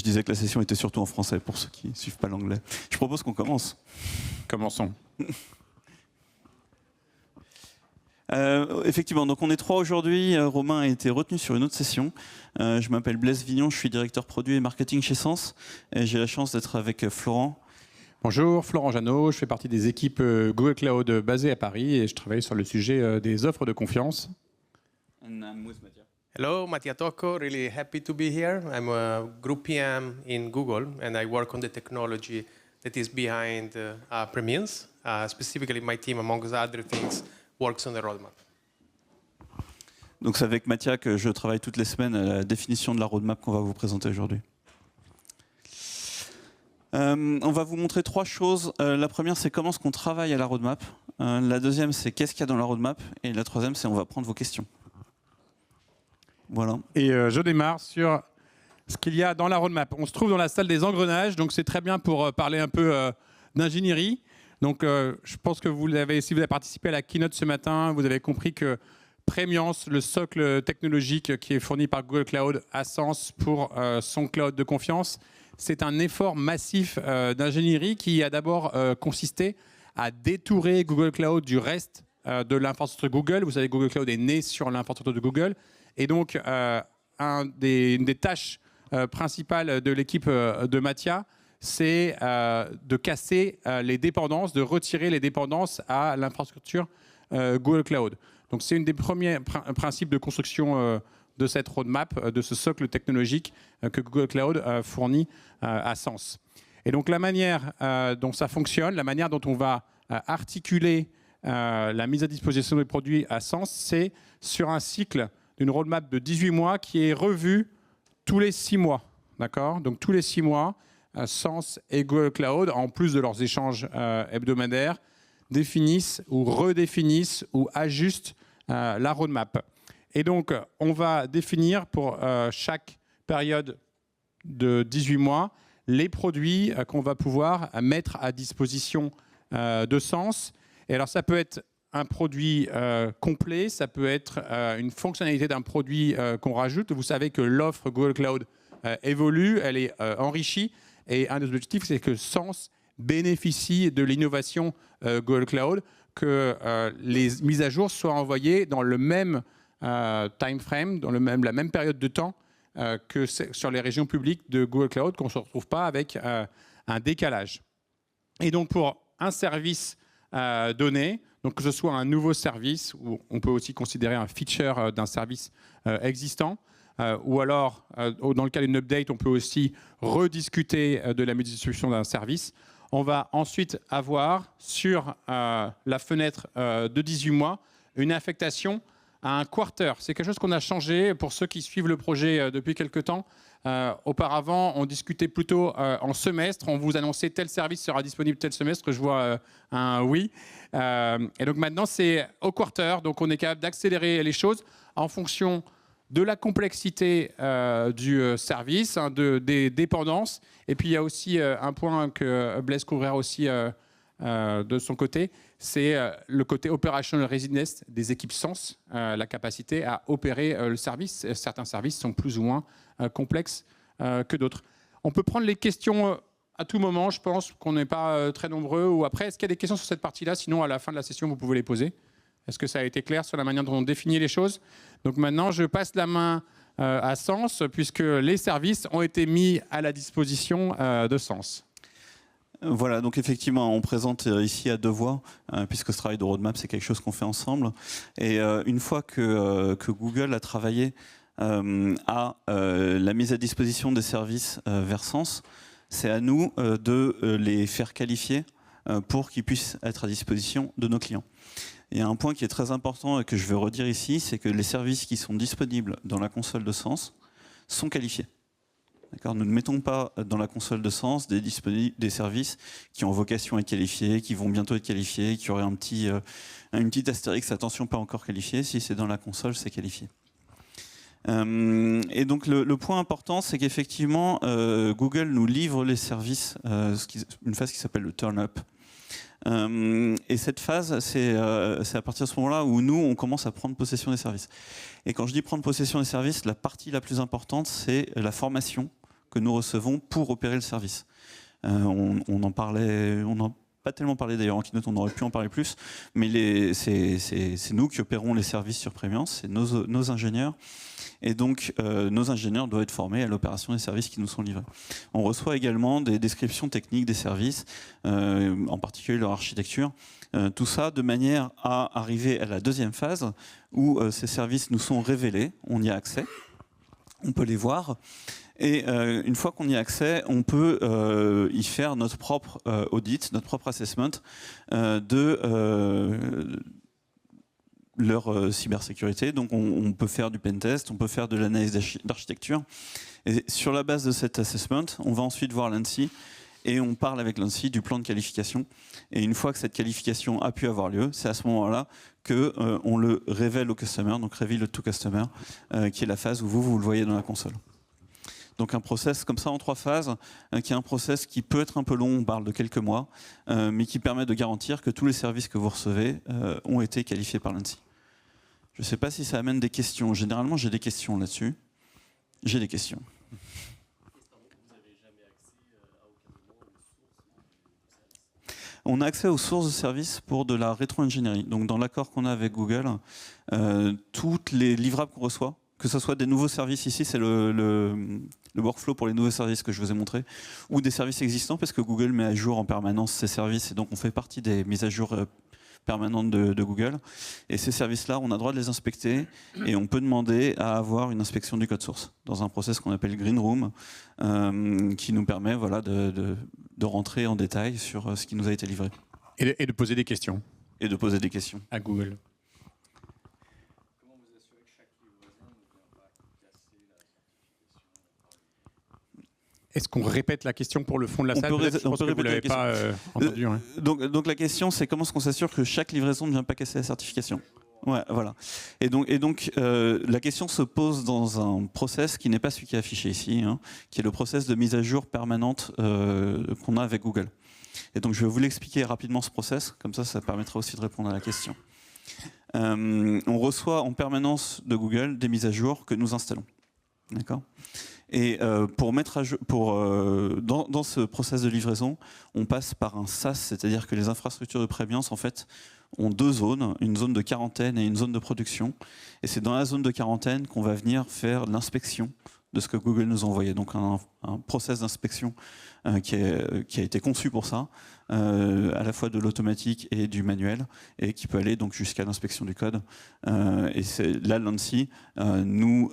Je disais que la session était surtout en français pour ceux qui ne suivent pas l'anglais. Je propose qu'on commence. Commençons. Effectivement, donc on est 3 aujourd'hui. Romain a été retenu sur une autre session. Je m'appelle Blaise Vignon, je suis directeur produit et marketing chez Sens. Et j'ai la chance d'être avec Florent. Bonjour, Florent Jeannot, je fais partie des équipes Google Cloud basées à Paris et je travaille sur le sujet des offres de confiance. And I'm with Mattia. Hello, Mattia Tocco. Really happy to be here. I'm a group PM in Google, and I work on the technology that is behind Premiums. Specifically, my team, among other things, works on the roadmap. Donc c'est avec Mattia que je travaille toutes les semaines à la définition de la roadmap qu'on va vous présenter aujourd'hui. On va vous montrer 3 choses. La première, c'est comment est-ce qu'on travaille à la roadmap. La deuxième, c'est qu'est-ce qu'il y a dans la roadmap. Et la troisième, c'est on va prendre vos questions. Voilà. Et je démarre sur ce qu'il y a dans la roadmap. On se trouve dans la salle des engrenages, donc c'est très bien pour parler un peu d'ingénierie. Donc je pense que si vous avez participé à la keynote ce matin, vous avez compris que Premiance, le socle technologique qui est fourni par Google Cloud, a sens pour son cloud de confiance. C'est un effort massif d'ingénierie qui a d'abord consisté à détourer Google Cloud du reste de l'infrastructure Google. Vous savez, Google Cloud est né sur l'infrastructure de Google. Et donc, une des tâches principales de l'équipe de Mattia, c'est de casser les dépendances, de retirer les dépendances à l'infrastructure Google Cloud. Donc, c'est une des premiers principes de construction de cette roadmap, de ce socle technologique que Google Cloud fournit à Sens. Et donc, la manière dont ça fonctionne, la manière dont on va articuler la mise à disposition des produits à Sens, c'est sur un cycle d'une roadmap de 18 mois qui est revue tous les 6 mois. D'accord ? Donc, tous les 6 mois, Sens et Google Cloud, en plus de leurs échanges hebdomadaires, définissent ou redéfinissent ou ajustent la roadmap. Et donc, on va définir pour chaque période de 18 mois les produits qu'on va pouvoir mettre à disposition de Sens. Et alors, ça peut être un produit complet, ça peut être une fonctionnalité d'un produit qu'on rajoute. Vous savez que l'offre Google Cloud évolue, elle est enrichie. Et un des objectifs, c'est que Sens bénéficie de l'innovation Google Cloud, que les mises à jour soient envoyées dans le même time frame, dans la même période de temps que sur les régions publiques de Google Cloud, qu'on ne se retrouve pas avec un décalage. Et donc, pour un service donné, donc que ce soit un nouveau service, ou on peut aussi considérer un feature d'un service existant, ou alors, dans le cas d'une update, on peut aussi rediscuter de la mise à disposition d'un service. On va ensuite avoir sur la fenêtre de 18 mois une affectation à un quarter. C'est quelque chose qu'on a changé pour ceux qui suivent le projet depuis quelques temps. Auparavant, on discutait plutôt en semestre. On vous annonçait tel service sera disponible tel semestre. Je vois un oui. Et donc maintenant, c'est au quarter. Donc on est capable d'accélérer les choses en fonction de la complexité du service, des dépendances. Et puis il y a aussi un point que Blaise couvrira aussi de son côté, c'est le côté operational readiness des équipes Sens, la capacité à opérer le service. Certains services sont plus ou moins complexes que d'autres. On peut prendre les questions à tout moment, je pense qu'on n'est pas très nombreux. Ou après, est-ce qu'il y a des questions sur cette partie-là? Sinon, à la fin de la session, vous pouvez les poser. Est-ce que ça a été clair sur la manière dont on définit les choses? Donc maintenant, je passe la main à Sens, puisque les services ont été mis à la disposition de Sens. Voilà, donc effectivement, on présente ici à 2 voix, puisque ce travail de roadmap, c'est quelque chose qu'on fait ensemble. Et une fois que Google a travaillé à la mise à disposition des services vers Sens, c'est à nous de les faire qualifier pour qu'ils puissent être à disposition de nos clients. Il y a un point qui est très important et que je vais redire ici, c'est que les services qui sont disponibles dans la console de Sens sont qualifiés. Nous ne mettons pas dans la console de Sens des services qui ont vocation à être qualifiés, qui vont bientôt être qualifiés, qui auraient une petite astérix, attention, pas encore qualifié. Si c'est dans la console, c'est qualifié. Et donc le point important, c'est qu'effectivement, Google nous livre les services, une phase qui s'appelle le turn-up. Et cette phase, c'est à partir de ce moment-là où nous, on commence à prendre possession des services. Et quand je dis prendre possession des services, la partie la plus importante, c'est la formation que nous recevons pour opérer le service. On en parlait, on n'a pas tellement parlé d'ailleurs en keynote, on aurait pu en parler plus, mais c'est nous qui opérons les services sur Premiance, c'est nos ingénieurs. Et donc, nos ingénieurs doivent être formés à l'opération des services qui nous sont livrés. On reçoit également des descriptions techniques des services, en particulier leur architecture. Tout ça de manière à arriver à la deuxième phase où ces services nous sont révélés, on y a accès, on peut les voir. Et une fois qu'on y a accès, on peut y faire notre propre audit, notre propre assessment de leur cybersécurité. Donc on peut faire du pentest, on peut faire de l'analyse d'architecture. Et sur la base de cet assessment, on va ensuite voir l'ANSSI et on parle avec l'ANSSI du plan de qualification. Et une fois que cette qualification a pu avoir lieu, c'est à ce moment-là qu'on le révèle au customer, donc reveal to customer, qui est la phase où vous le voyez dans la console. Donc un process comme ça en 3 phases, qui est un process qui peut être un peu long, on parle de quelques mois, mais qui permet de garantir que tous les services que vous recevez ont été qualifiés par l'ANSSI. Je ne sais pas si ça amène des questions. Généralement, j'ai des questions là-dessus. J'ai des questions. On a accès aux sources de services pour de la rétro-ingénierie. Donc dans l'accord qu'on a avec Google, toutes les livrables qu'on reçoit, que ce soit des nouveaux services ici, c'est le workflow pour les nouveaux services que je vous ai montré, ou des services existants, parce que Google met à jour en permanence ces services, et donc on fait partie des mises à jour permanentes de Google. Et ces services-là, on a le droit de les inspecter, et on peut demander à avoir une inspection du code source, dans un process qu'on appelle Green Room, qui nous permet voilà, de rentrer en détail sur ce qui nous a été livré. Et de poser des questions. Et de poser des questions. À Google. Est-ce qu'on répète la question pour le fond de la salle? Je pense que vous ne l'avez pas entendu. Ouais. Donc la question, c'est comment est-ce qu'on s'assure que chaque livraison ne vient pas casser la certification? Ouais, voilà. Et donc la question se pose dans un process qui n'est pas celui qui est affiché ici, hein, qui est le process de mise à jour permanente qu'on a avec Google. Et donc je vais vous l'expliquer rapidement ce process, comme ça permettra aussi de répondre à la question. On reçoit en permanence de Google des mises à jour que nous installons. D'accord ? Et pour mettre à jour, dans ce process de livraison, on passe par un SaaS, c'est-à-dire que les infrastructures de Premiance en fait ont 2 zones, une zone de quarantaine et une zone de production. Et c'est dans la zone de quarantaine qu'on va venir faire l'inspection de ce que Google nous a envoyé. Donc un process d'inspection qui a été conçu pour ça, à la fois de l'automatique et du manuel, et qui peut aller donc jusqu'à l'inspection du code. Et là, l'ANSSI nous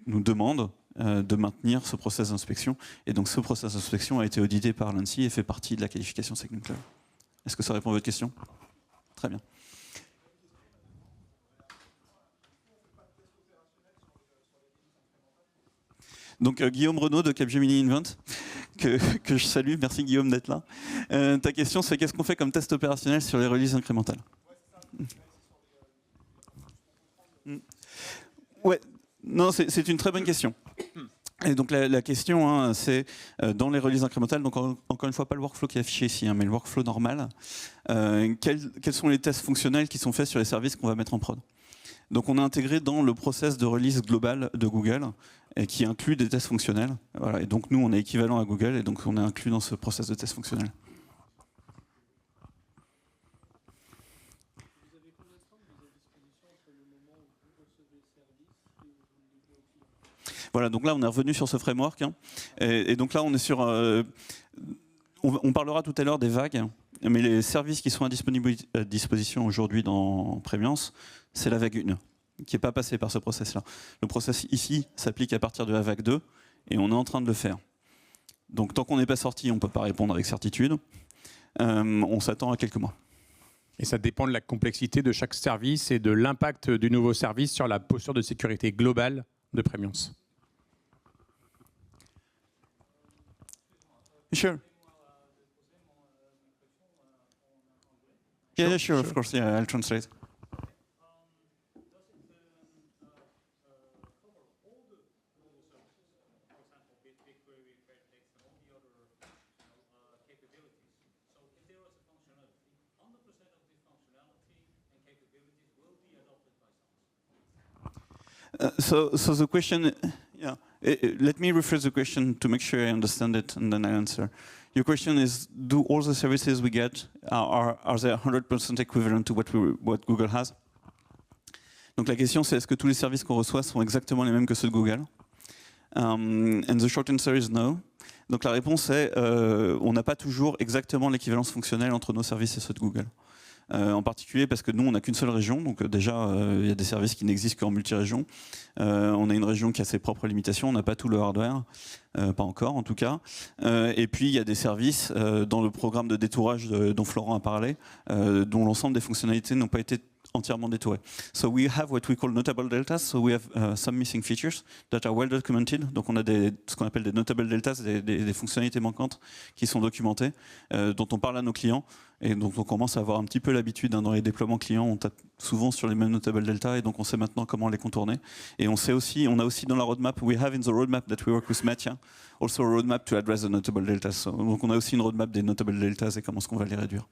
demande de maintenir ce process d'inspection. Et donc ce process d'inspection a été audité par l'ANSSI et fait partie de la qualification Segment Cloud. Est-ce que ça répond à votre question? Très bien. Donc Guillaume Renaud de Capgemini Invent, que je salue. Merci Guillaume d'être là. Ta question, c'est qu'est-ce qu'on fait comme test opérationnel sur les releases incrémentales? Ouais, non, c'est une très bonne question. Et donc la question, hein, c'est dans les releases incrémentales, donc encore une fois pas le workflow qui est affiché ici, hein, mais le workflow normal, quels sont les tests fonctionnels qui sont faits sur les services qu'on va mettre en prod? Donc on a intégré dans le process de release global de Google, et qui inclut des tests fonctionnels. Voilà, et donc nous on est équivalent à Google, et donc on est inclus dans ce process de tests fonctionnels. Voilà, donc là on est revenu sur ce framework, hein, et donc là on est sur... on parlera tout à l'heure des vagues, mais les services qui sont à disposition aujourd'hui dans Premiance, c'est la vague 1, qui n'est pas passée par ce process-là. Le process ici s'applique à partir de la vague 2, et on est en train de le faire. Donc tant qu'on n'est pas sorti, on ne peut pas répondre avec certitude. On s'attend à quelques mois. Et ça dépend de la complexité de chaque service et de l'impact du nouveau service sur la posture de sécurité globale de Premiance. Sure. Yeah, sure, of course. Yeah, I'll translate. So the question, yeah, Let me rephrase the question to make sure I understand it and then I answer. Your question is, do all the services we get, are they 100% equivalent to what Google has? Donc la question c'est, est-ce que tous les services qu'on reçoit sont exactement les mêmes que ceux de Google? And the short answer is no. Donc la réponse est, on n'a pas toujours exactement l'équivalence fonctionnelle entre nos services et ceux de Google. En particulier parce que nous, on n'a qu'une seule région, donc déjà, il y a des services qui n'existent qu'en multi-région. On a une région qui a ses propres limitations, on n'a pas tout le hardware, pas encore en tout cas. Et puis, il y a des services dans le programme de détourage dont Florent a parlé, dont l'ensemble des fonctionnalités n'ont pas été entièrement détourées. So we have what we call notable deltas, so we have some missing features that are well documented. Donc on a ce qu'on appelle des notable deltas, des fonctionnalités manquantes qui sont documentées, dont on parle à nos clients et dont on commence à avoir un petit peu l'habitude. Dans les déploiements clients, on tape souvent sur les mêmes notable deltas et donc on sait maintenant comment les contourner. Et on a aussi dans la roadmap, we have in the roadmap that we work with Mathia, also a roadmap to address the notable deltas. So, donc on a aussi une roadmap des notable deltas et comment est-ce qu'on va les réduire.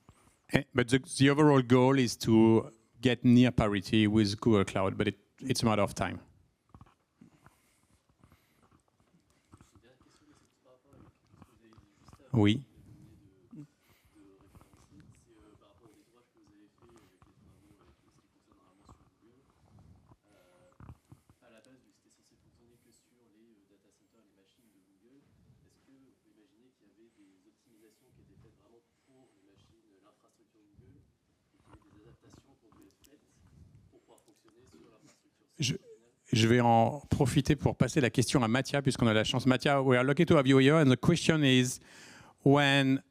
But the overall goal is to get near parity with Google Cloud, but it's a matter of time. Oui. Je vais en profiter pour passer la question à Mathia, puisqu'on a la chance. Mathia, we are lucky to have you here, and the question is, when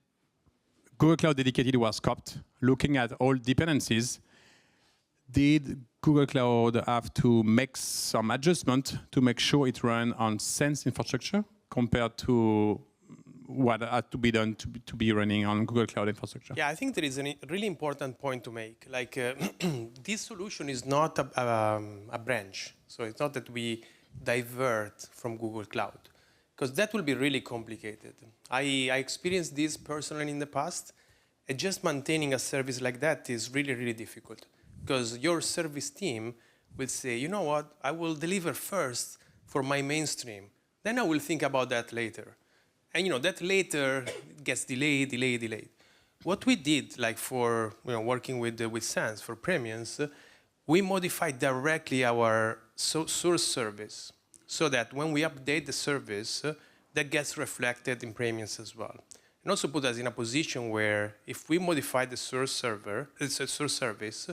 Google Cloud Dedicated was scoped, looking at all dependencies, did Google Cloud have to make some adjustment to make sure it ran on Sense infrastructure compared to what had to be done to be running on Google Cloud infrastructure? Yeah, I think there is a really important point to make. Like, this solution is not a branch. So it's not that we divert from Google Cloud, because that will be really complicated. I experienced this personally in the past, and just maintaining a service like that is really, really difficult, because your service team will say, you know what, I will deliver first for my mainstream, then I will think about that later. And that later gets delayed. What we did, like for working with Sans for premiums, we modified directly our source service, so that when we update the service, that gets reflected in premiums as well. And also put us in a position where if we modify the source service,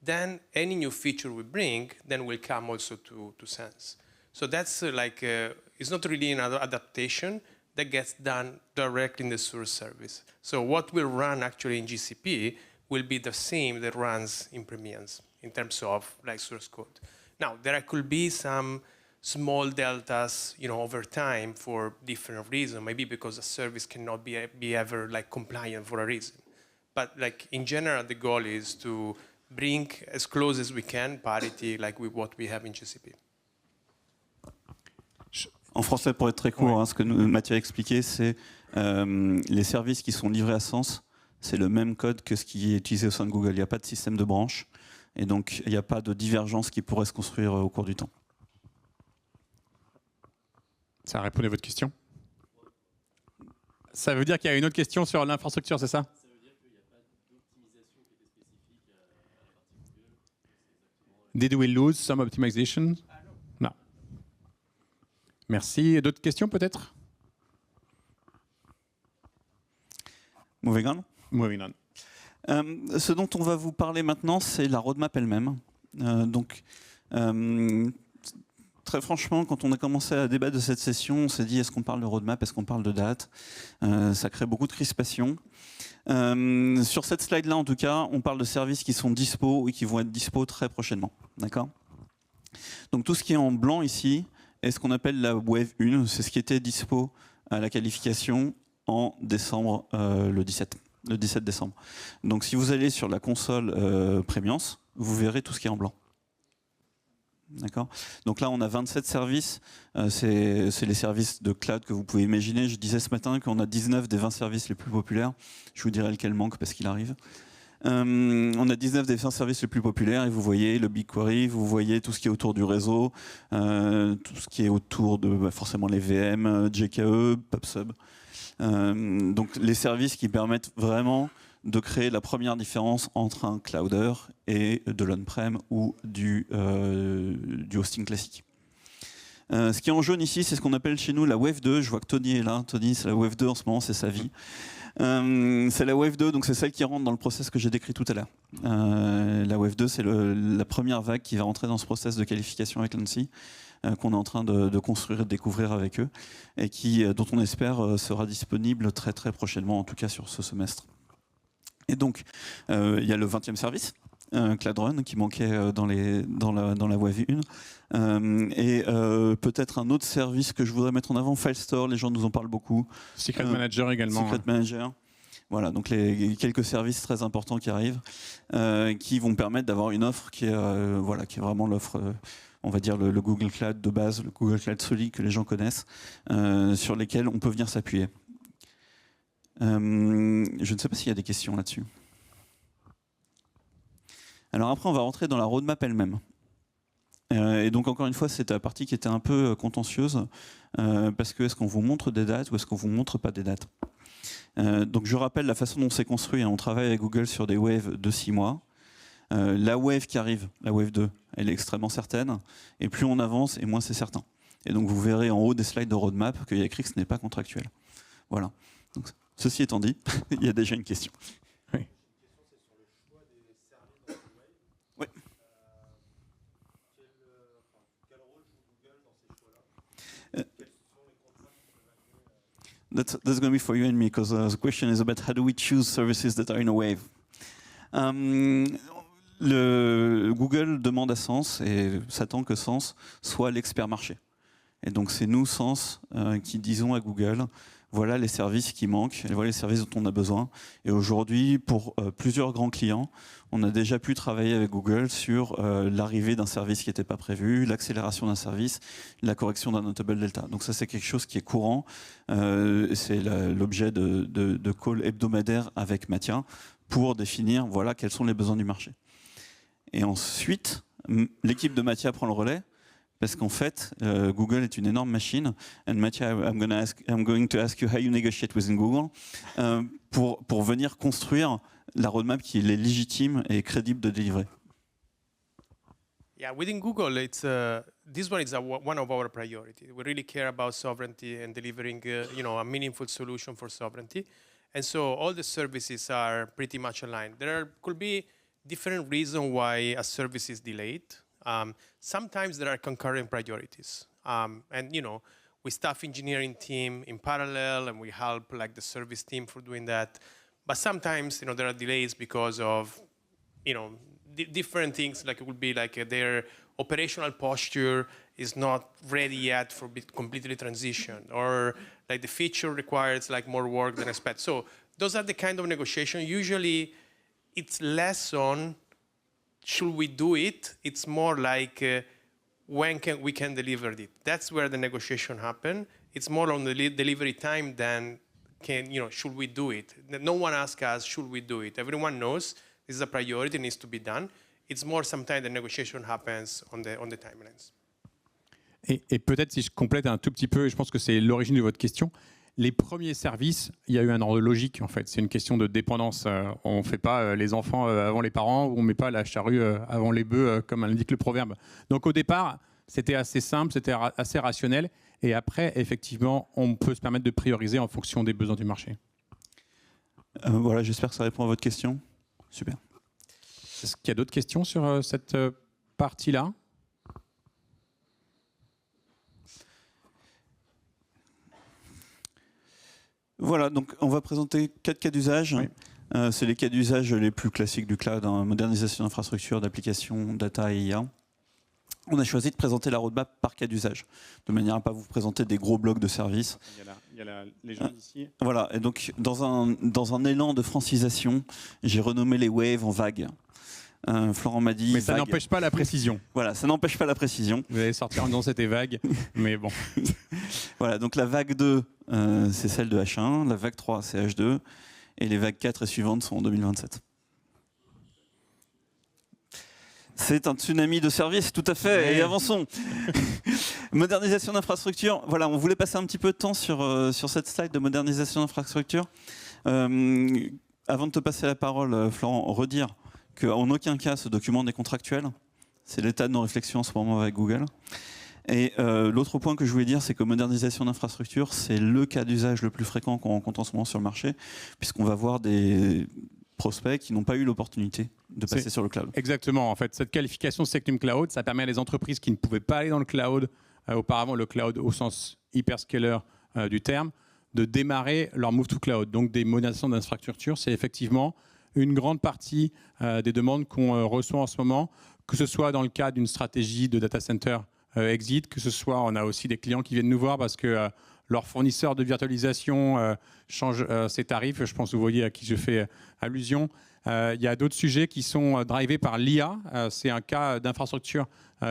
then any new feature we bring then will come also to Sans. So that's it's not really another adaptation. That gets done directly in the source service. So what will run actually in GCP will be the same that runs in Premiums in terms of source code. Now, there could be some small deltas, over time for different reasons, maybe because a service cannot be ever compliant for a reason. But in general, the goal is to bring as close as we can parity with what we have in GCP. En français, pour être très court, ce que Mathia a expliqué, c'est les services qui sont livrés à Sens, c'est le même code que ce qui est utilisé au sein de Google. Il n'y a pas de système de branche, et donc il n'y a pas de divergence qui pourrait se construire au cours du temps. Ça répond à votre question? Ça veut dire qu'il y a une autre question sur l'infrastructure, c'est ça? Ça veut dire qu'il n'y a pas d'optimisation qui était spécifique à la partie Google. Did we lose some optimization? Non. Merci. D'autres questions peut-être? Moving on. Moving on. Ce dont on va vous parler maintenant, c'est la roadmap elle-même. Très franchement, quand on a commencé à débattre de cette session, on s'est dit est-ce qu'on parle de roadmap, est-ce qu'on parle de date? Ça crée beaucoup de crispation. Sur cette slide-là, en tout cas, on parle de services qui sont dispo et qui vont être dispo très prochainement. D'accord? Donc tout ce qui est en blanc ici est ce qu'on appelle la Wave 1. C'est ce qui était dispo à la qualification en décembre, le 17 décembre. Donc si vous allez sur la console Premiance, vous verrez tout ce qui est en blanc. D'accord. Donc là, on a 27 services. C'est les services de cloud que vous pouvez imaginer. Je disais ce matin qu'on a 19 des 20 services les plus populaires. Je vous dirai lequel manque parce qu'il arrive. On a 19 des 20 services les plus populaires et vous voyez le BigQuery, vous voyez tout ce qui est autour du réseau, tout ce qui est autour de forcément les VM, JKE, PubSub. Donc les services qui permettent vraiment de créer la première différence entre un clouder et de l'on-prem ou du hosting classique. Ce qui est en jaune ici, c'est ce qu'on appelle chez nous la Wave 2. Je vois que Tony est là. Tony, c'est la Wave 2 en ce moment, c'est sa vie. C'est la Wave 2, donc c'est celle qui rentre dans le process que j'ai décrit tout à l'heure. La Wave 2, c'est la première vague qui va rentrer dans ce process de qualification avec l'ANSI, qu'on est en train de construire et de découvrir avec eux, et dont on espère sera disponible très très prochainement, en tout cas sur ce semestre. Et donc, il y a le 20e service, Cloud Run, qui manquait dans la Wave 1. Et peut-être un autre service que je voudrais mettre en avant, FileStore, les gens nous en parlent beaucoup. Secret Manager également. Secret Manager. Voilà, donc quelques services très importants qui arrivent, qui vont permettre d'avoir une offre qui est vraiment l'offre, on va dire le Google Cloud de base, le Google Cloud solide que les gens connaissent, sur lesquels on peut venir s'appuyer. Je ne sais pas s'il y a des questions là-dessus. Alors après, on va rentrer dans la roadmap elle-même. Et donc encore une fois, c'était la partie qui était un peu contentieuse, parce que est-ce qu'on vous montre des dates ou est-ce qu'on vous montre pas des dates? Donc je rappelle la façon dont c'est construit. On travaille avec Google sur des waves de 6 mois. La wave qui arrive, la wave 2, elle est extrêmement certaine. Et plus on avance, et moins c'est certain. Et donc vous verrez en haut des slides de roadmap qu'il y a écrit que ce n'est pas contractuel. Voilà. Donc, ceci étant dit, il y a déjà une question. Oui. Oui. That's going to be for you and me, because the question is about how do we choose services that are in a wave. Google demande à Sens et s'attend que Sens soit l'expert marché. Et donc c'est nous, Sens, qui disons à Google, voilà les services qui manquent, et voilà les services dont on a besoin. Et aujourd'hui, pour plusieurs grands clients, on a déjà pu travailler avec Google sur l'arrivée d'un service qui n'était pas prévu, l'accélération d'un service, la correction d'un notable delta. Donc ça, c'est quelque chose qui est courant. C'est l'objet de calls hebdomadaires avec Mathia pour définir voilà, quels sont les besoins du marché. Et ensuite, l'équipe de Mathia prend le relais. Parce qu'en fait, Google est une énorme machine. And Mathia, I'm going to ask you how you negotiate within Google pour venir construire la roadmap qui est légitime et crédible de délivrer. Yeah, within Google, it's this one is one of our priorities. We really care about sovereignty and delivering, a meaningful solution for sovereignty. And so all the services are pretty much aligned. Could be different reasons why a service is delayed. Sometimes there are concurrent priorities, and we staff engineering team in parallel, and we help like the service team for doing that. But sometimes there are delays because of different things. Like it would be like their operational posture is not ready yet for completely transition, or like the feature requires like more work than expected. So those are the kind of negotiation. Usually, it's less on should we do it? It's more like when we can deliver it. That's where the negotiation happen. It's more on the delivery time than should we do it? No one asks us, should we do it? Everyone knows this is a priority, it needs to be done. It's more sometimes the negotiation happens on the timelines. Et peut-être si je complète un tout petit peu, je pense que c'est l'origine de votre question. Les premiers services, il y a eu un ordre logique en fait. C'est une question de dépendance. On ne fait pas les enfants avant les parents ou on ne met pas la charrue avant les bœufs, comme l'indique le proverbe. Donc au départ, c'était assez simple, c'était assez rationnel. Et après, effectivement, on peut se permettre de prioriser en fonction des besoins du marché. Voilà, j'espère que ça répond à votre question. Super. Est-ce qu'il y a d'autres questions sur cette partie-là ? Voilà, donc on va présenter 4 cas d'usage. Oui. C'est les cas d'usage les plus classiques du cloud, modernisation d'infrastructures, d'applications, data et IA. On a choisi de présenter la roadmap par cas d'usage, de manière à ne pas vous présenter des gros blocs de services. Il y a la légende ici. Voilà, et donc dans un élan de francisation, j'ai renommé les waves en vagues. Florent m'a dit. Mais ça n'empêche pas la précision. Voilà, ça n'empêche pas la précision. Vous allez sortir en disant c'était vague, mais bon. Voilà, donc la vague 2, c'est celle de H1, la vague 3, c'est H2, et les vagues 4 et suivantes sont en 2027. C'est un tsunami de services, tout à fait, Ouais. et avançons. Modernisation d'infrastructure. Voilà, on voulait passer un petit peu de temps sur cette slide de modernisation d'infrastructure. Avant de te passer la parole, Florent, redire qu'en aucun cas ce document n'est contractuel. C'est l'état de nos réflexions en ce moment avec Google. Et l'autre point que je voulais dire, c'est que modernisation d'infrastructure, c'est le cas d'usage le plus fréquent qu'on rencontre en ce moment sur le marché, puisqu'on va voir des prospects qui n'ont pas eu l'opportunité de passer sur le cloud. Exactement. En fait, cette qualification Secnum Cloud, ça permet à des entreprises qui ne pouvaient pas aller dans le cloud, auparavant le cloud au sens hyperscaler du terme, de démarrer leur move to cloud. Donc des modernisations d'infrastructure, c'est effectivement une grande partie des demandes qu'on reçoit en ce moment, que ce soit dans le cadre d'une stratégie de data center exit, que ce soit, on a aussi des clients qui viennent nous voir parce que leur fournisseur de virtualisation change ses tarifs. Je pense que vous voyez à qui je fais allusion. Il y a d'autres sujets qui sont drivés par l'IA. C'est un cas d'infrastructure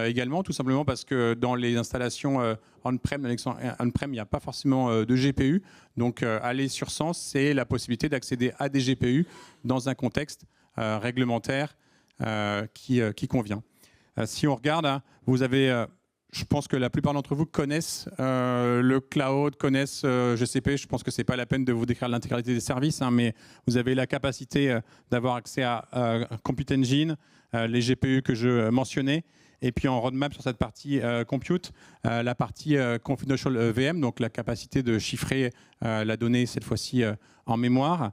également, tout simplement parce que dans les installations on-prem, il n'y a pas forcément de GPU. Donc, aller sur Sens, c'est la possibilité d'accéder à des GPU dans un contexte réglementaire qui convient. Si on regarde, hein, vous avez... je pense que la plupart d'entre vous connaissent le cloud, connaissent GCP. Je pense que ce n'est pas la peine de vous décrire l'intégralité des services, hein, mais vous avez la capacité d'avoir accès à Compute Engine, les GPU que je mentionnais, et puis en roadmap sur cette partie compute, la partie confidential VM, donc la capacité de chiffrer la donnée cette fois-ci en mémoire.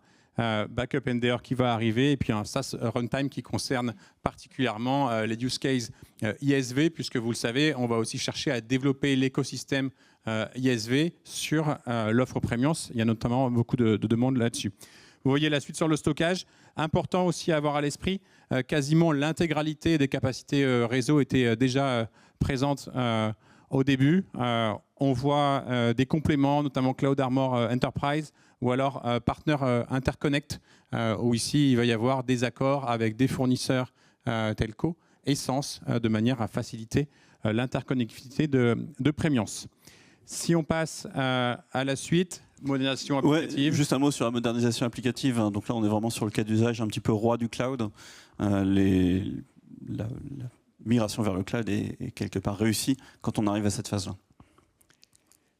Backup NDR qui va arriver, et puis un SaaS runtime qui concerne particulièrement les use cases ISV, puisque vous le savez, on va aussi chercher à développer l'écosystème ISV sur l'offre Premiance. Il y a notamment beaucoup de demandes là-dessus. Vous voyez la suite sur le stockage. Important aussi à avoir à l'esprit, quasiment l'intégralité des capacités réseau était déjà présente au début. On voit des compléments, notamment Cloud Armor Enterprise, ou alors Partner Interconnect, où ici il va y avoir des accords avec des fournisseurs telco, Essence, de manière à faciliter l'interconnectivité de Premiance. Si on passe à la suite, modernisation applicative. Ouais, juste un mot sur la modernisation applicative. Donc là, on est vraiment sur le cas d'usage un petit peu roi du cloud. La migration vers le cloud est quelque part réussie quand on arrive à cette phase-là.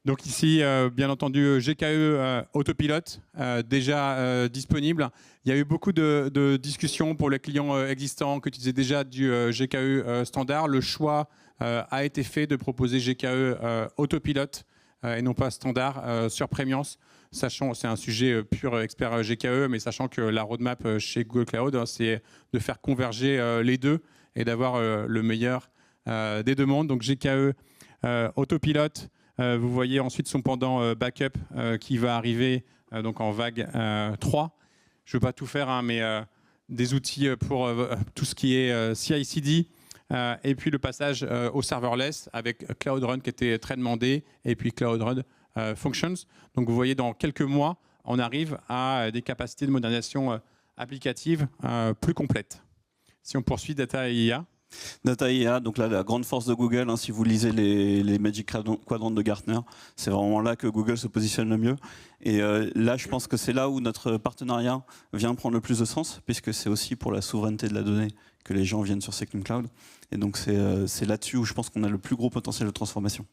Donc ici, bien entendu, GKE Autopilot, déjà disponible. Il y a eu beaucoup de discussions pour les clients existants qui utilisaient déjà du GKE standard. Le choix a été fait de proposer GKE Autopilot et non pas standard sur Premiance, sachant, c'est un sujet pur expert GKE, mais sachant que la roadmap chez Google Cloud, c'est de faire converger les deux et d'avoir le meilleur des deux mondes. Donc GKE Autopilot. Vous voyez ensuite son pendant backup qui va arriver donc en vague 3. Je ne veux pas tout faire, hein, mais des outils pour tout ce qui est CI/CD. Et puis le passage au serverless avec Cloud Run qui était très demandé, et puis Cloud Run Functions. Donc vous voyez, dans quelques mois, on arrive à des capacités de modernisation applicative plus complètes. Si on poursuit Data et IA. Data IA, donc là, la grande force de Google, hein, si vous lisez les Magic Quadrant de Gartner, c'est vraiment là que Google se positionne le mieux. Et là, je pense que c'est là où notre partenariat vient prendre le plus de sens, puisque c'est aussi pour la souveraineté de la donnée que les gens viennent sur Secnum Cloud. Et donc, c'est là-dessus où je pense qu'on a le plus gros potentiel de transformation.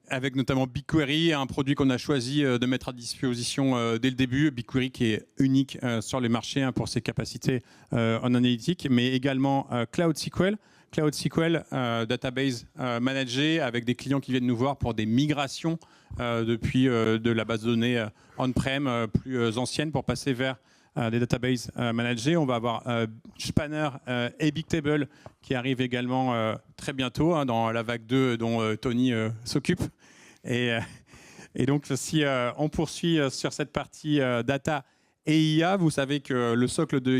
Avec notamment BigQuery, un produit qu'on a choisi de mettre à disposition dès le début. BigQuery qui est unique sur les marchés pour ses capacités en analytique, mais également Cloud SQL. Cloud SQL, database managée, avec des clients qui viennent nous voir pour des migrations depuis de la base de données on-prem plus ancienne pour passer vers des databases managées. On va avoir Spanner et Bigtable qui arrivent également très bientôt dans la vague 2 dont Tony s'occupe. Et donc, si on poursuit sur cette partie data et IA, vous savez que le socle de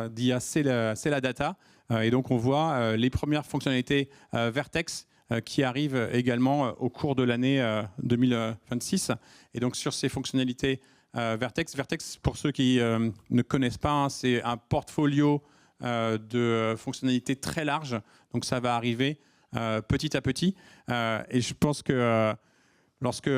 d'IA, c'est la data. Et donc, on voit les premières fonctionnalités Vertex qui arrivent également au cours de l'année 2026. Et donc, sur ces fonctionnalités Vertex, pour ceux qui ne connaissent pas, c'est un portfolio de fonctionnalités très large. Donc, ça va arriver petit à petit. Et je pense que lorsque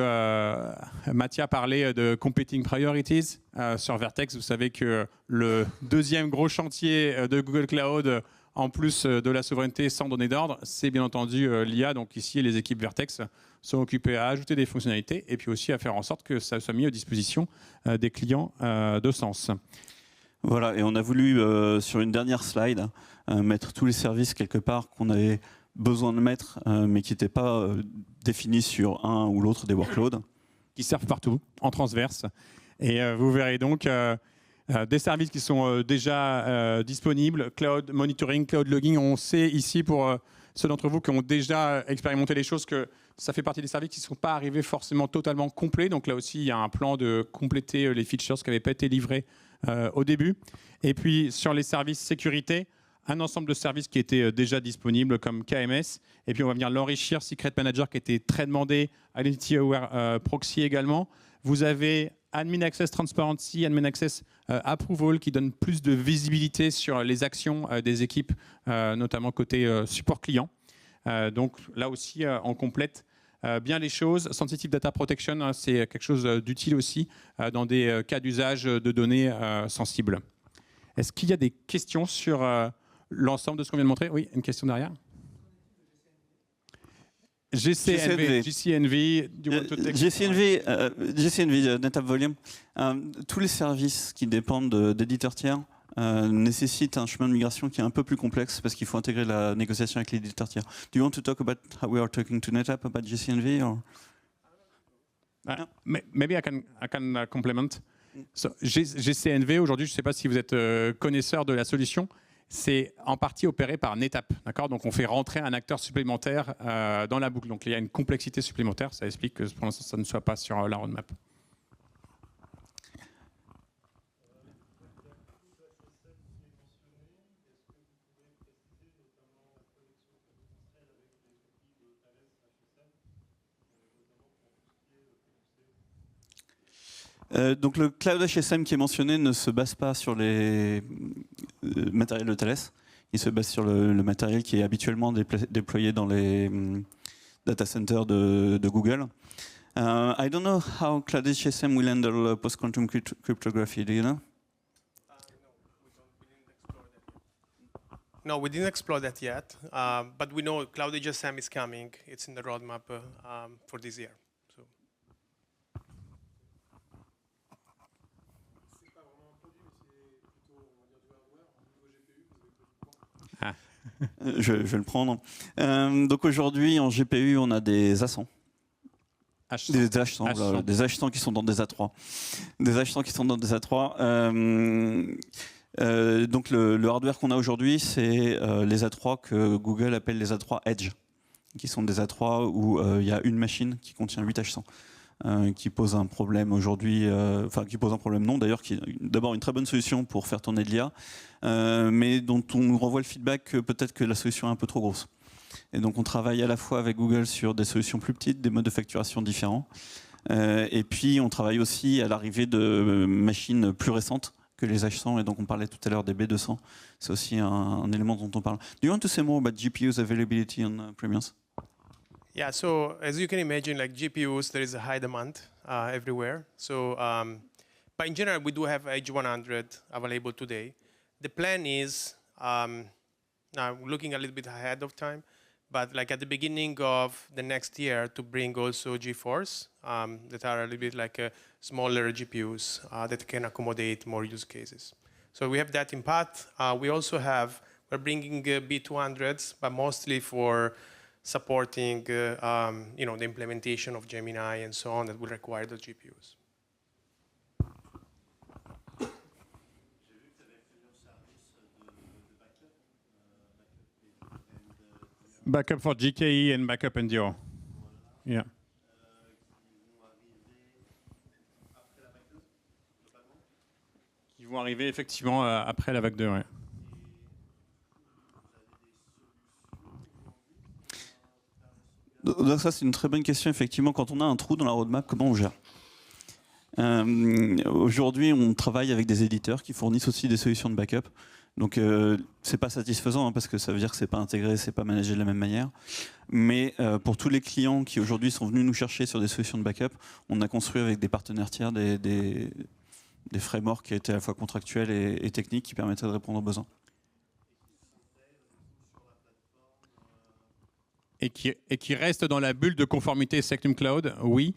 Mathia parlait de competing priorities sur Vertex, vous savez que le deuxième gros chantier de Google Cloud en plus de la souveraineté sans donner d'ordre, c'est bien entendu l'IA. Donc ici, les équipes Vertex sont occupées à ajouter des fonctionnalités et puis aussi à faire en sorte que ça soit mis à disposition des clients de sens. Voilà, et on a voulu, sur une dernière slide, mettre tous les services quelque part qu'on avait besoin de mettre, mais qui n'étaient pas définis sur un ou l'autre des workloads. Qui servent partout, en transverse. Et vous verrez donc des services qui sont déjà disponibles, cloud monitoring, cloud logging. On sait ici, pour ceux d'entre vous qui ont déjà expérimenté les choses, que ça fait partie des services qui ne sont pas arrivés forcément totalement complets. Donc là aussi, il y a un plan de compléter les features qui n'avaient pas été livrés au début. Et puis sur les services sécurité, un ensemble de services qui étaient déjà disponibles comme KMS. Et puis on va venir l'enrichir, Secret Manager qui était très demandé, Identity Aware Proxy également. Vous avez Admin Access Transparency, Admin Access Approval qui donne plus de visibilité sur les actions des équipes, notamment côté support client. Donc là aussi, on complète bien les choses. Sensitive Data Protection, hein, c'est quelque chose d'utile aussi dans des cas d'usage de données sensibles. Est-ce qu'il y a des questions sur l'ensemble de ce qu'on vient de montrer? Oui, une question derrière. GCNV, NetApp Volume. Tous les services qui dépendent d'éditeurs tiers nécessitent un chemin de migration qui est un peu plus complexe parce qu'il faut intégrer la négociation avec l'éditeur tiers. Do you want to talk about how we are talking to NetApp about GCNV? Or? Maybe I can complement. So, GCNV, aujourd'hui, je ne sais pas si vous êtes connaisseur de la solution, c'est en partie opéré par NetApp. Donc on fait rentrer un acteur supplémentaire dans la boucle. Donc il y a une complexité supplémentaire. Ça explique que pour l'instant, ça ne soit pas sur la roadmap. Donc le Cloud HSM qui est mentionné ne se base pas sur les matériels de Thales. Il se base sur le matériel qui est habituellement déployé dans les data centers de Google. I don't know how Cloud HSM will handle post-quantum cryptography. Do you know? No, we didn't explore that yet, but we know Cloud HSM is coming. It's in the roadmap for this year. So. Je vais le prendre. Donc aujourd'hui, en GPU, on a des A100. Des H100, des H100 qui sont dans des A3. Des H100 qui sont dans des A3. Donc le hardware qu'on a aujourd'hui, c'est les A3 que Google appelle les A3 Edge, qui sont des A3 où il y a une machine qui contient 8 H100. Qui pose un problème aujourd'hui, enfin qui pose un problème non d'ailleurs, qui est d'abord une très bonne solution pour faire tourner de l'IA, mais dont on nous renvoie le feedback que peut-être que la solution est un peu trop grosse. Et donc on travaille à la fois avec Google sur des solutions plus petites, des modes de facturation différents, et puis on travaille aussi à l'arrivée de machines plus récentes que les H100, et donc on parlait tout à l'heure des B200, c'est aussi un élément dont on parle. Do you want to say more about GPUs availability on Premiums? Yeah, so as you can imagine, like GPUs, there is a high demand everywhere. So, but in general, we do have Edge 100 available today. The plan is, now looking a little bit ahead of time, but like at the beginning of the next year to bring also GeForce that are a little bit like smaller GPUs that can accommodate more use cases. So we have that in path. We're bringing B200s, but mostly for supporting you know, the implementation of Gemini and so on that will require those GPUs. Backup for GKE and backup NDR. Yeah. Qui vont arriver effectivement après la vague 2. Ouais. Donc ça, c'est une très bonne question. Effectivement, quand on a un trou dans la roadmap, comment on gère? Aujourd'hui, on travaille avec des éditeurs qui fournissent aussi des solutions de backup. Donc, c'est pas satisfaisant hein, parce que ça veut dire que c'est pas intégré, c'est pas managé de la même manière. Mais pour tous les clients qui aujourd'hui sont venus nous chercher sur des solutions de backup, on a construit avec des partenaires tiers des frameworks qui étaient à la fois contractuels et techniques qui permettaient de répondre aux besoins. et qui reste dans la bulle de conformité Secnum Cloud, oui.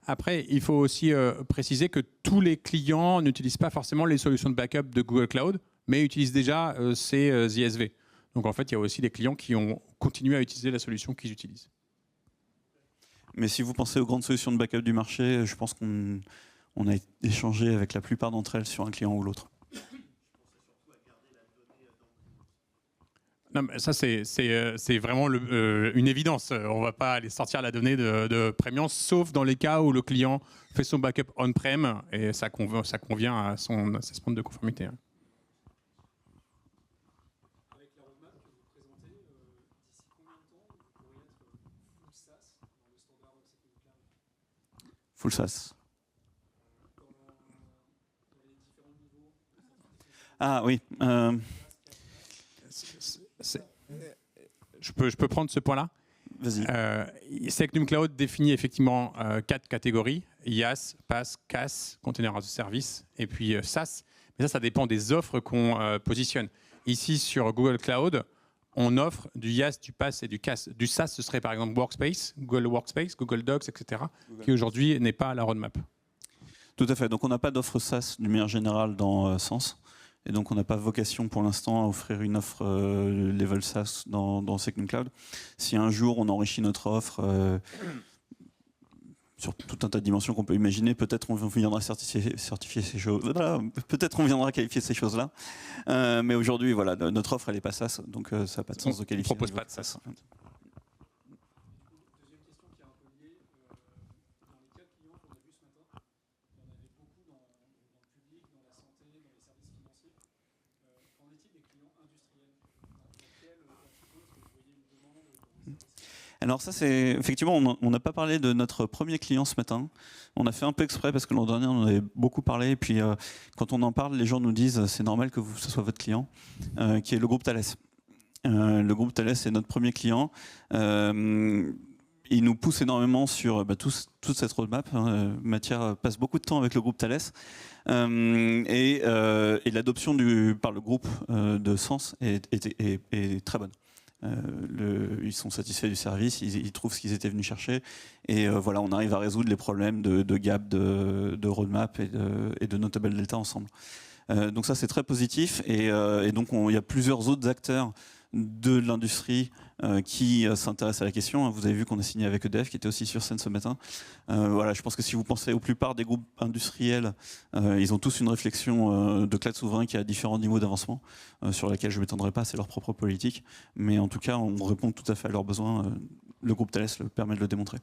Après, il faut aussi préciser que tous les clients n'utilisent pas forcément les solutions de backup de Google Cloud, mais utilisent déjà ces ISV. Donc en fait, il y a aussi des clients qui ont continué à utiliser la solution qu'ils utilisent. Mais si vous pensez aux grandes solutions de backup du marché, je pense qu'on a échangé avec la plupart d'entre elles sur un client ou l'autre. Non, mais ça, c'est vraiment une évidence. On ne va pas aller sortir la donnée de Premium, sauf dans les cas où le client fait son backup on-prem et ça convient à son assessment de conformité. Avec la roadmap que vous présentez, d'ici combien de temps vous pourriez être full SaaS dans le standard Secnum Cloud? Full SaaS. Dans les différents niveaux. Ah oui. Je peux prendre ce point-là. Vas-y. Secnum Cloud définit effectivement 4 catégories: IaaS, PaaS, CaaS, Container as a Service, et puis SaaS. Mais ça dépend des offres qu'on positionne. Ici, sur Google Cloud, on offre du IaaS, du PaaS et du CaaS. Du SaaS, ce serait par exemple Workspace, Google Workspace, Google Docs, etc., qui aujourd'hui n'est pas à la roadmap. Tout à fait. Donc on n'a pas d'offre SaaS d'une manière générale dans Sens. Et donc on n'a pas vocation pour l'instant à offrir une offre level SaaS dans Secnum Cloud. Si un jour on enrichit notre offre sur tout un tas de dimensions qu'on peut imaginer, peut-être on viendra certifier ces choses. Voilà, peut-être on viendra qualifier ces choses-là. Mais aujourd'hui, voilà, notre offre elle n'est pas SaaS, donc ça n'a pas de sens de qualifier. On ne propose pas de SaaS. En fait. Deuxième question qui est un peu liée. Dans les 4 clients qu'on a vus ce matin, il y en avait beaucoup dans le public, dans la santé, dans les services financiers. Qu'en est-il des clients industriels? Dans quel vertical est-ce que vous voyez une demande pour vos services? Alors ça, c'est effectivement, on n'a pas parlé de notre premier client ce matin. On a fait un peu exprès parce que l'an dernier, on en avait beaucoup parlé. Et puis, quand on en parle, les gens nous disent c'est normal que ce soit votre client, qui est le groupe Thales. Le groupe Thales est notre premier client. Il nous pousse énormément sur toute cette roadmap. Matière passe beaucoup de temps avec le groupe Thales. Et l'adoption par le groupe de Sens est très bonne. Ils sont satisfaits du service, ils trouvent ce qu'ils étaient venus chercher, et voilà, on arrive à résoudre les problèmes de gap, de roadmap et de notable delta ensemble. Donc ça, c'est très positif, et donc il y a plusieurs autres acteurs de l'industrie qui s'intéressent à la question. Vous avez vu qu'on a signé avec EDF, qui était aussi sur scène ce matin. Voilà, je pense que si vous pensez aux plupart des groupes industriels, ils ont tous une réflexion de cloud souverain qui a différents niveaux d'avancement, sur laquelle je ne m'étendrai pas, c'est leur propre politique. Mais en tout cas, on répond tout à fait à leurs besoins. Le groupe Thales permet de le démontrer.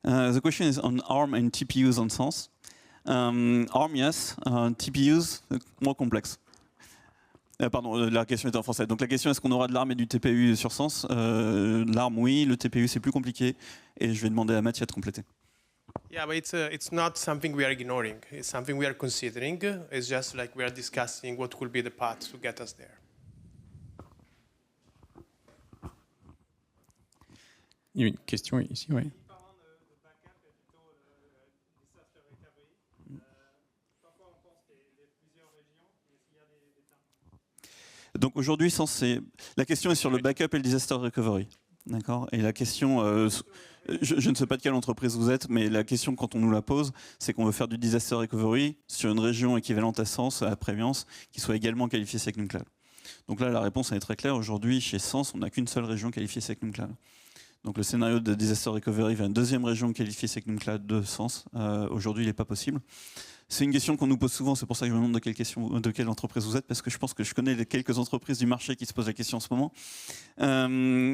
The question is on ARM and TPUs on Sens. ARM, yes. TPUs, more complexe. Pardon, la question est en français. Donc la question, est-ce qu'on aura de l'ARM et du TPU sur Sens? L'ARM, oui. Le TPU, c'est plus compliqué. Et je vais demander à Mathieu de compléter. Yeah, but it's not something we are ignoring. It's something we are considering. It's just like we are discussing what could be the path to get us there. Il y a une question ici, oui. Donc aujourd'hui, la question est sur le backup et le disaster recovery. D'accord. Et la question, je ne sais pas de quelle entreprise vous êtes, mais la question quand on nous la pose, c'est qu'on veut faire du disaster recovery sur une région équivalente à Sens, à Prémiance, qui soit également qualifiée Secnum Cloud. Donc là, la réponse est très claire. Aujourd'hui, chez Sens, on n'a qu'une seule région qualifiée Secnum Cloud. Donc le scénario de disaster recovery vers une deuxième région qualifiée Secnum Cloud de Sens, aujourd'hui, il n'est pas possible. C'est une question qu'on nous pose souvent, c'est pour ça que je me demande de quelle entreprise vous êtes, parce que je pense que je connais les quelques entreprises du marché qui se posent la question en ce moment.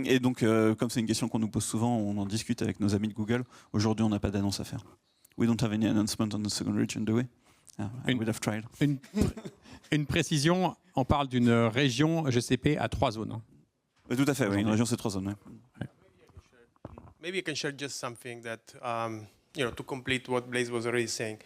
Et donc, comme c'est une question qu'on nous pose souvent, on en discute avec nos amis de Google. Aujourd'hui, on n'a pas d'annonce à faire. We don't have any announcement on the second region, do we? I would have tried. Une précision, on parle d'une région GCP à 3 zones. Tout à fait, oui, une région, c'est 3 zones. Ouais. Maybe I can share just something that, to complete what Blaise was already saying.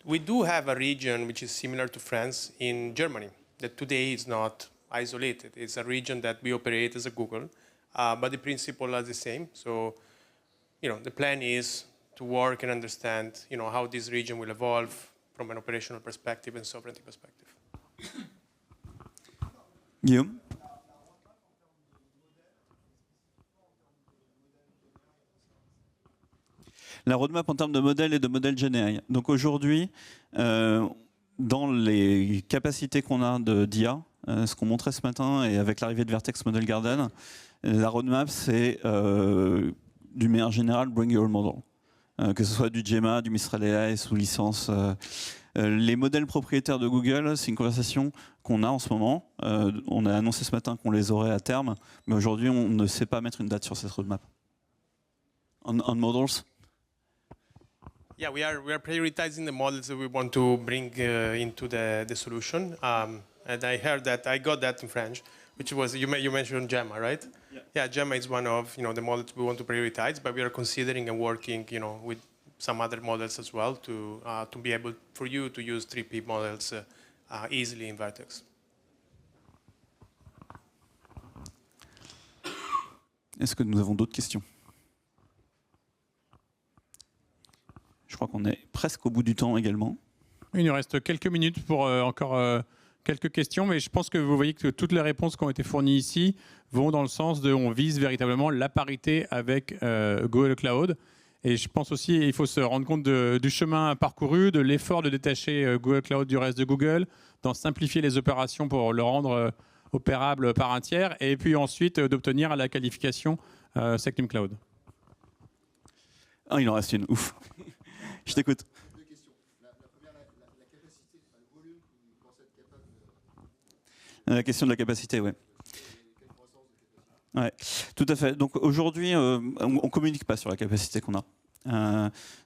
We do have a region which is similar to France in Germany, that today is not isolated. It's a region that we operate as a Google, but the principle is the same. So, the plan is to work and understand, how this region will evolve from an operational perspective and sovereignty perspective. Guillaume? La roadmap en termes de modèles et de modèles GenAI. Donc aujourd'hui, dans les capacités qu'on a d'IA, ce qu'on montrait ce matin, et avec l'arrivée de Vertex Model Garden, la roadmap, c'est d'une manière générale, bring your model. Que ce soit du Gemma, du Mistral AI sous licence. Les modèles propriétaires de Google, c'est une conversation qu'on a en ce moment. On a annoncé ce matin qu'on les aurait à terme, mais aujourd'hui, on ne sait pas mettre une date sur cette roadmap. On models? Yeah, we are prioritizing the models that we want to bring into the solution. And I heard that, I got that in French, which was, you mentioned Gemma, right? Yeah, Gemma is one of the models we want to prioritize, but we are considering and working with some other models as well to be able for you to use 3P models easily in Vertex. Est-ce que nous avons d'autres questions? Je crois qu'on est presque au bout du temps également. Il nous reste quelques minutes pour encore quelques questions, mais je pense que vous voyez que toutes les réponses qui ont été fournies ici vont dans le sens de on vise véritablement la parité avec Google Cloud. Et je pense aussi qu'il faut se rendre compte du chemin parcouru, de l'effort de détacher Google Cloud du reste de Google, d'en simplifier les opérations pour le rendre opérable par un tiers, et puis ensuite d'obtenir la qualification Secnum Cloud. Ah, il en reste une, ouf. Je t'écoute. Deux questions. La première, la capacité, le volume que vous pensez être capable de... La question de la capacité, oui. Quelle croissance de capacité? Ouais, tout à fait. Donc aujourd'hui, on ne communique pas sur la capacité qu'on a.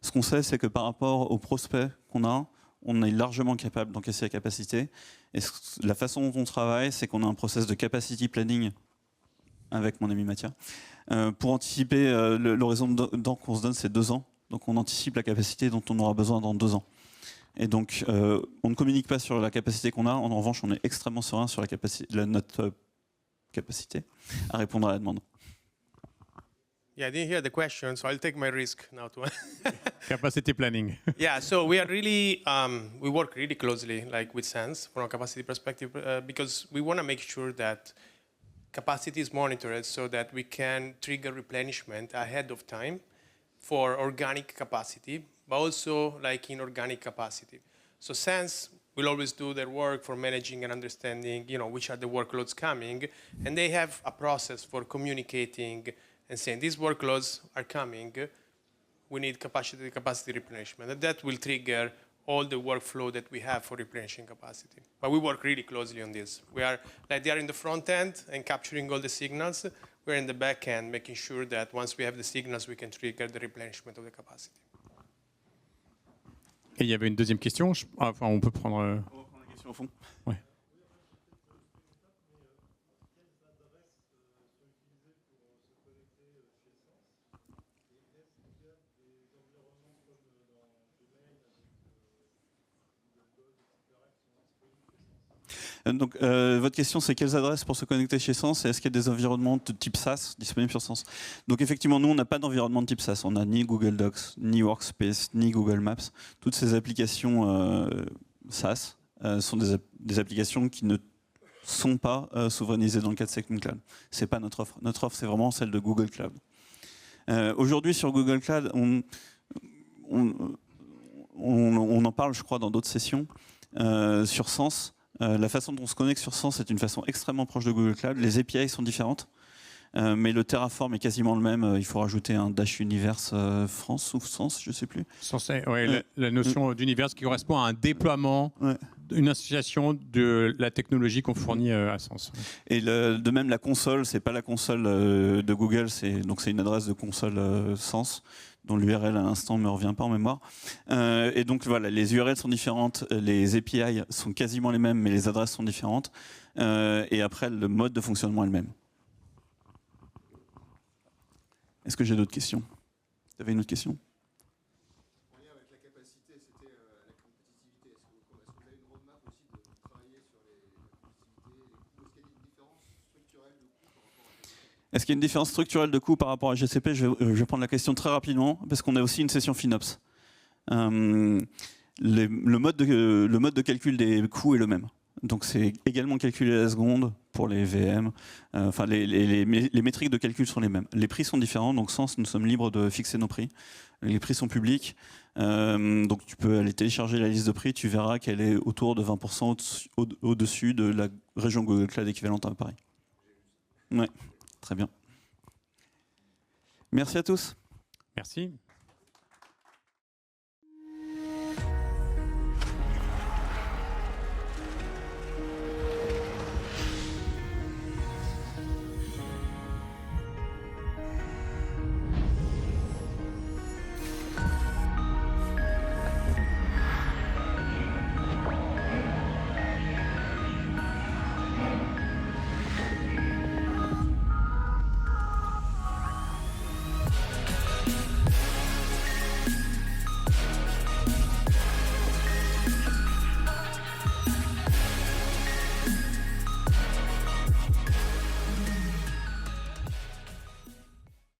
Ce qu'on sait, c'est que par rapport aux prospects qu'on a, on est largement capable d'encaisser la capacité. Et la façon dont on travaille, c'est qu'on a un process de capacity planning avec mon ami Mathia. Pour anticiper l'horizon de temps qu'on se donne, c'est 2 ans. Donc on anticipe la capacité dont on aura besoin dans 2 ans. Et donc on ne communique pas sur la capacité qu'on a. En revanche, on est extrêmement serein sur notre capacité à répondre à la demande. Yeah, I didn't hear the question, so I'll take my risk now to. Capacity planning. Yeah, so we are really we work really closely, like with Sense, from a capacity perspective, because we want to make sure that capacity is monitored so that we can trigger replenishment ahead of time for organic capacity, but also like inorganic capacity. So Sense will always do their work for managing and understanding, which are the workloads coming, and they have a process for communicating and saying these workloads are coming, we need capacity replenishment. And that will trigger all the workflow that we have for replenishing capacity. But we work really closely on this. We are they are in the front end and capturing all the signals. We're in the back end making sure that once we have the signals, we can trigger the replenishment of the capacity. Et il y avait une deuxième question. Enfin, on peut prendre. On va prendre la question au fond. Ouais. Donc, votre question, c'est quelles adresses pour se connecter chez Sense et est-ce qu'il y a des environnements de type SaaS disponibles sur Sense? Donc, effectivement, nous, on n'a pas d'environnement de type SaaS. On n'a ni Google Docs, ni Workspace, ni Google Maps. Toutes ces applications SaaS sont des applications qui ne sont pas souverainisées dans le cadre de Secnum Cloud. Ce n'est pas notre offre. Notre offre, c'est vraiment celle de Google Cloud. Aujourd'hui, sur Google Cloud, on en parle, je crois, dans d'autres sessions. Sur Sense, la façon dont on se connecte sur Sense est une façon extrêmement proche de Google Cloud. Les API sont différentes, mais le Terraform est quasiment le même. Il faut rajouter un Dash Universe France ou Sense, je ne sais plus. La notion d'univers qui correspond à un déploiement, une association de la technologie qu'on fournit à Sense. Et de même, la console, c'est pas la console de Google, c'est une adresse de console Sense, dont l'URL à l'instant ne me revient pas en mémoire. Et donc voilà, les URL sont différentes, les API sont quasiment les mêmes, mais les adresses sont différentes. Et après, le mode de fonctionnement est le même. Est-ce que j'ai d'autres questions? Tu avais une autre question? En lien avec la capacité, c'était la compétitivité. Est-ce que vous avez une roadmap aussi de travailler sur la compétitivité? Est-ce qu'il y a une différence structurelle de coût par rapport à GCP? Est-ce qu'il y a une différence structurelle de coût par rapport à GCP? Je vais prendre la question très rapidement, parce qu'on a aussi une session FinOps. Le mode de calcul des coûts est le même. Donc c'est également calculé à la seconde pour les VM. Enfin, les métriques de calcul sont les mêmes. Les prix sont différents, donc Sens, nous sommes libres de fixer nos prix. Les prix sont publics, donc tu peux aller télécharger la liste de prix, tu verras qu'elle est autour de 20% au-dessus de la région Google Cloud équivalente à Paris. Ouais, très bien. Merci à tous. Merci.